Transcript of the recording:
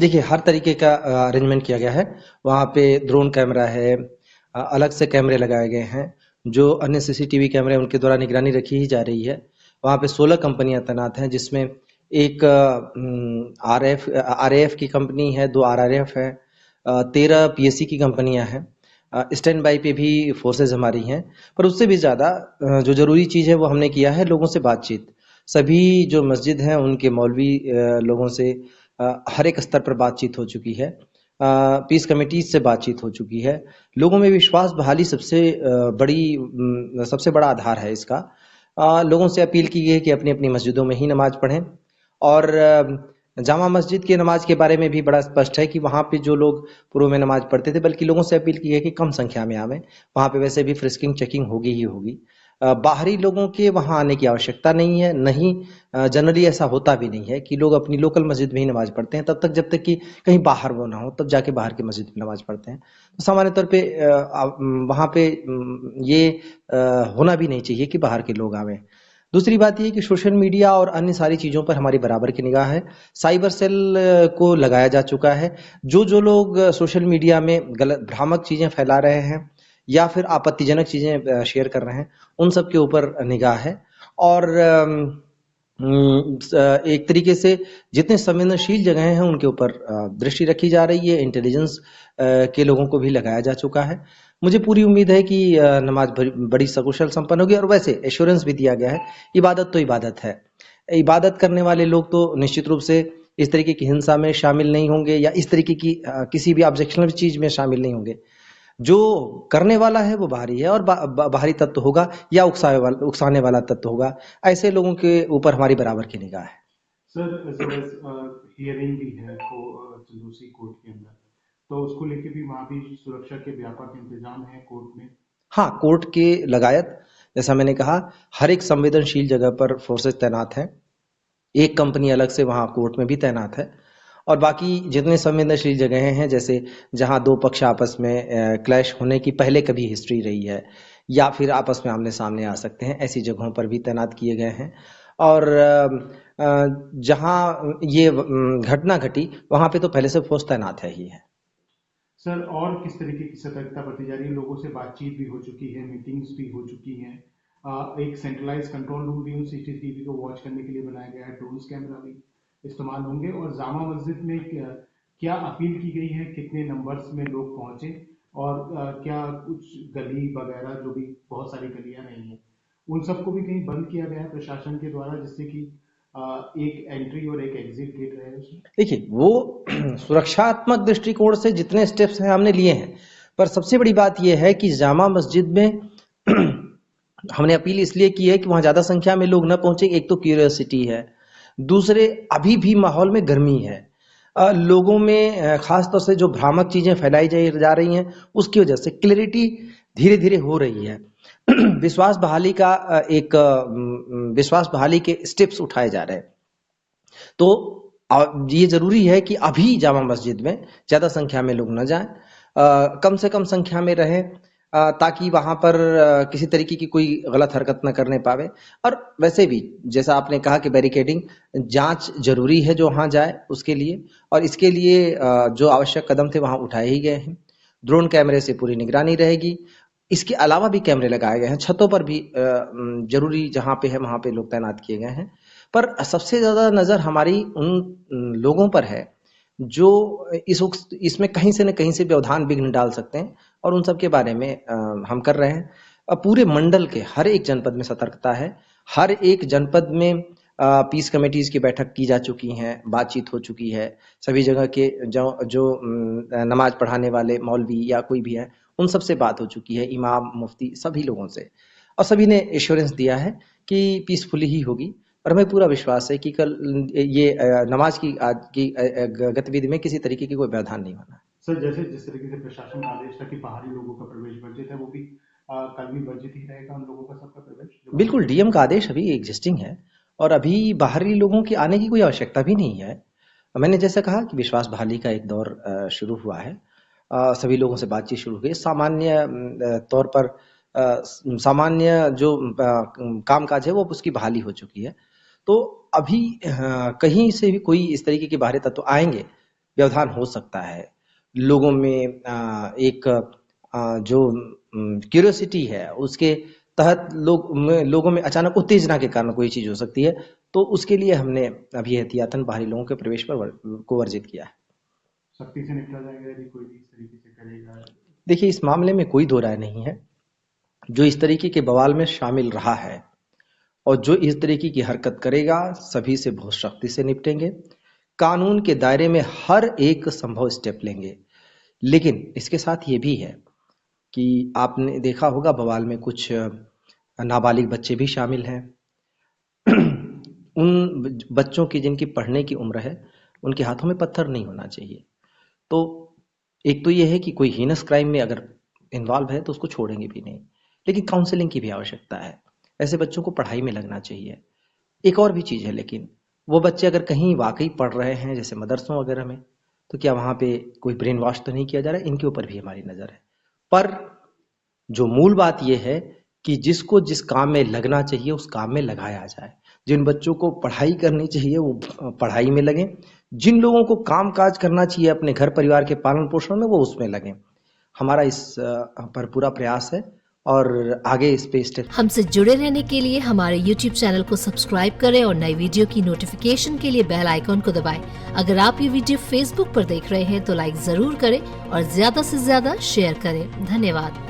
देखिए, हर तरीके का अरेंजमेंट किया गया है। वहाँ पे ड्रोन कैमरा है, अलग से कैमरे लगाए गए हैं। जो अन्य सीसीटीवी कैमरे हैं उनके द्वारा निगरानी रखी ही जा रही है। वहाँ पे 16 कंपनियां तैनात हैं, जिसमें एक आरएएफ की कंपनी है, 2 आरआरएफ है, 13 पीएससी की कंपनियां हैं। स्टैंड बाई पे भी फोर्सेज हमारी हैं। पर उससे भी ज़्यादा जो ज़रूरी चीज़ है वो हमने किया है, लोगों से बातचीत। सभी जो मस्जिद हैं उनके मौलवी लोगों से हर एक स्तर पर बातचीत हो चुकी है। पीस कमेटी से बातचीत हो चुकी है। लोगों में विश्वास बहाली सबसे बड़ा आधार है इसका। लोगों से अपील की गई है कि अपनी अपनी मस्जिदों में ही नमाज पढ़ें। और जामा मस्जिद की नमाज के बारे में भी बड़ा स्पष्ट है कि वहाँ पे जो लोग पूर्व में नमाज पढ़ते थे, बल्कि लोगों से अपील की है कि कम संख्या में आवें। वहाँ पे वैसे भी फ्रिस्किंग चेकिंग होगी ही होगी। बाहरी लोगों के वहाँ आने की आवश्यकता नहीं है, नहीं जनरली ऐसा होता भी नहीं है कि लोग अपनी लोकल मस्जिद में ही नमाज पढ़ते हैं, तब तक जब तक कि कहीं बाहर वो ना हो, तब जाके बाहर की मस्जिद में नमाज पढ़ते हैं। तो सामान्य तौर पे वहाँ पे ये होना भी नहीं चाहिए कि बाहर के लोग आवें। दूसरी बात ये है कि सोशल मीडिया और अन्य सारी चीज़ों पर हमारी बराबर की निगाह है। साइबर सेल को लगाया जा चुका है। जो लोग सोशल मीडिया में गलत भ्रामक चीज़ें फैला रहे हैं या फिर आपत्तिजनक चीज़ें शेयर कर रहे हैं, उन सब के ऊपर निगाह है। और एक तरीके से जितने संवेदनशील जगहें हैं उनके ऊपर दृष्टि रखी जा रही है। इंटेलिजेंस के लोगों को भी लगाया जा चुका है। मुझे पूरी उम्मीद है कि नमाज बड़ी सकुशल संपन्न होगी। और वैसे एश्योरेंस भी दिया गया है, इबादत तो इबादत है। इबादत करने वाले लोग तो निश्चित रूप से इस तरीके की हिंसा में शामिल नहीं होंगे या इस तरीके की किसी भी ऑब्जेक्शनल चीज में शामिल नहीं होंगे। जो करने वाला है वो बाहरी है और बाहरी तत्व होगा या उकसाने वाला तत्व होगा। ऐसे लोगों के ऊपर हमारी बराबर की निगाह है। Sir, as well as hearing भी है चंदूसी कोर्ट के अंदर, तो उसको लेके भी वहाँ भी सुरक्षा के व्यापक इंतजाम है कोर्ट में। हाँ, कोर्ट के लगायत जैसा मैंने कहा, हर एक संवेदनशील जगह पर फोर्सेज तैनात हैं। एक कंपनी अलग से वहाँ कोर्ट में भी तैनात है। और बाकी जितने संवेदनशील जगहें हैं, जैसे जहाँ दो पक्ष आपस में क्लैश होने की पहले कभी हिस्ट्री रही है या फिर आपस में आमने सामने आ सकते हैं, ऐसी जगहों पर भी तैनात किए गए हैं। और जहाँ ये घटना घटी वहाँ पे तो पहले से फोर्स तैनात है ही है। सर, और किस तरीके की सतर्कता बरती जा रही है? लोगों से बातचीत भी हो चुकी है, मीटिंग्स भी हो चुकी हैं। एक सेंट्रलाइज कंट्रोल रूम भी उन सीसीटीवी को वॉच करने के लिए बनाया गया है, ड्रोन्स कैमरा भी इस्तेमाल होंगे। और जामा मस्जिद में क्या अपील की गई है, कितने नंबर्स में लोग पहुंचे? और क्या कुछ गली वगैरह, जो भी बहुत सारी गलियां नहीं है, उन सबको भी कहीं बंद किया गया है प्रशासन के द्वारा, जिससे कि एक एंट्री और एक एग्जिट गेट रहे उसमें? देखिए, वो सुरक्षात्मक दृष्टिकोण से जितने स्टेप्स हैं हमने लिए हैं, पर सबसे बड़ी बात यह है कि जामा मस्जिद में हमने अपील इसलिए की है कि वहां ज्यादा संख्या में लोग न पहुंचे। एक तो क्यूरियोसिटी है, दूसरे अभी भी माहौल में गर्मी है। लोगों में खास तौर से जो भ्रामक चीजें फैलाई जा रही हैं, उसकी वजह से क्लैरिटी धीरे धीरे हो रही है। विश्वास बहाली का विश्वास बहाली के स्टेप्स उठाए जा रहे हैं। तो ये जरूरी है कि अभी जामा मस्जिद में ज्यादा संख्या में लोग न जाएं, कम से कम संख्या में रहें, ताकि वहां पर किसी तरीके की कोई गलत हरकत न करने पावे। और वैसे भी जैसा आपने कहा कि बैरिकेडिंग जांच जरूरी है जो वहां जाए उसके लिए, और इसके लिए जो आवश्यक कदम थे वहां उठाए ही गए हैं। ड्रोन कैमरे से पूरी निगरानी रहेगी। इसके अलावा भी कैमरे लगाए गए हैं, छतों पर भी जरूरी जहां पे है वहां पे लोग तैनात किए गए हैं। पर सबसे ज्यादा नजर हमारी उन लोगों पर है जो इसमें कहीं से न कहीं से व्यवधान विघ्न डाल सकते हैं, और उन सब के बारे में हम कर रहे हैं। पूरे मंडल के हर एक जनपद में सतर्कता है। हर एक जनपद में पीस कमेटीज की बैठक की जा चुकी हैं, बातचीत हो चुकी है। सभी जगह के जो जो नमाज पढ़ाने वाले मौलवी या कोई भी है, उन सब से बात हो चुकी है, इमाम मुफ्ती सभी लोगों से। और सभी ने एश्योरेंस दिया है कि पीसफुली ही होगी। और हमें पूरा विश्वास है कि कल ये नमाज की आज की गतिविधि में किसी तरीके की कोई व्यवधान नहीं होना। सर, जैसे जिस तरीके से प्रशासन का आदेश था कि बाहरी लोगों का प्रवेश वर्जित है, वो भी कल भी वर्जित ही रहेगा उन लोगों का सबका प्रवेश जो बाहर बिल्कुल, से आए? डीएम का आदेश अभी एग्जिस्टिंग है और अभी बाहरी लोगों की आने की कोई आवश्यकता भी नहीं है। मैंने जैसे कहा कि विश्वास बहाली का एक दौर शुरू हुआ है। सभी लोगों से बातचीत शुरू हुई। सामान्य तौर पर सामान्य जो कामकाज है वो उसकी बहाली हो चुकी है। तो अभी कहीं से भी कोई इस तरीके के बाहरी तत्व आएंगे व्यवधान हो सकता है, लोगों में एक जो क्यूरियोसिटी है उसके तहत लोगों में अचानक उत्तेजना के कारण कोई चीज हो सकती है, तो उसके लिए हमने अभी एहतियातन बाहरी लोगों के प्रवेश को वर्जित किया है। सख्ती से निपटा जाएगा यदि कोई भी इस तरीके से करेगा? देखिए, इस मामले में कोई दो राय नहीं है। जो इस तरीके के बवाल में शामिल रहा है और जो इस तरीके की हरकत करेगा, सभी से बहुत सख्ती से निपटेंगे, कानून के दायरे में हर एक संभव स्टेप लेंगे। लेकिन इसके साथ ये भी है कि आपने देखा होगा बवाल में कुछ नाबालिग बच्चे भी शामिल हैं। उन बच्चों की जिनकी पढ़ने की उम्र है, उनके हाथों में पत्थर नहीं होना चाहिए। तो एक तो ये है कि कोई हीनस क्राइम में अगर इन्वॉल्व है तो उसको छोड़ेंगे भी नहीं, लेकिन काउंसलिंग की भी आवश्यकता है। ऐसे बच्चों को पढ़ाई में लगना चाहिए। एक और भी चीज़ है, लेकिन वो बच्चे अगर कहीं वाकई पढ़ रहे हैं जैसे मदरसों वगैरह में, तो क्या वहाँ पे कोई ब्रेन वॉश तो नहीं किया जा रहा है? इनके ऊपर भी हमारी नज़र है। पर जो मूल बात यह है कि जिसको जिस काम में लगना चाहिए उस काम में लगाया जाए। जिन बच्चों को पढ़ाई करनी चाहिए वो पढ़ाई में लगें, जिन लोगों को काम काज करना चाहिए अपने घर परिवार के पालन पोषण में, वो उसमें लगें। हमारा इस पर पूरा प्रयास है और आगे इस पे स्टेप। हमसे जुड़े रहने के लिए हमारे YouTube चैनल को सब्सक्राइब करें और नई वीडियो की नोटिफिकेशन के लिए बेल आइकॉन को दबाएं। अगर आप ये वीडियो Facebook पर देख रहे हैं तो लाइक जरूर करें और ज्यादा से ज्यादा शेयर करें। धन्यवाद।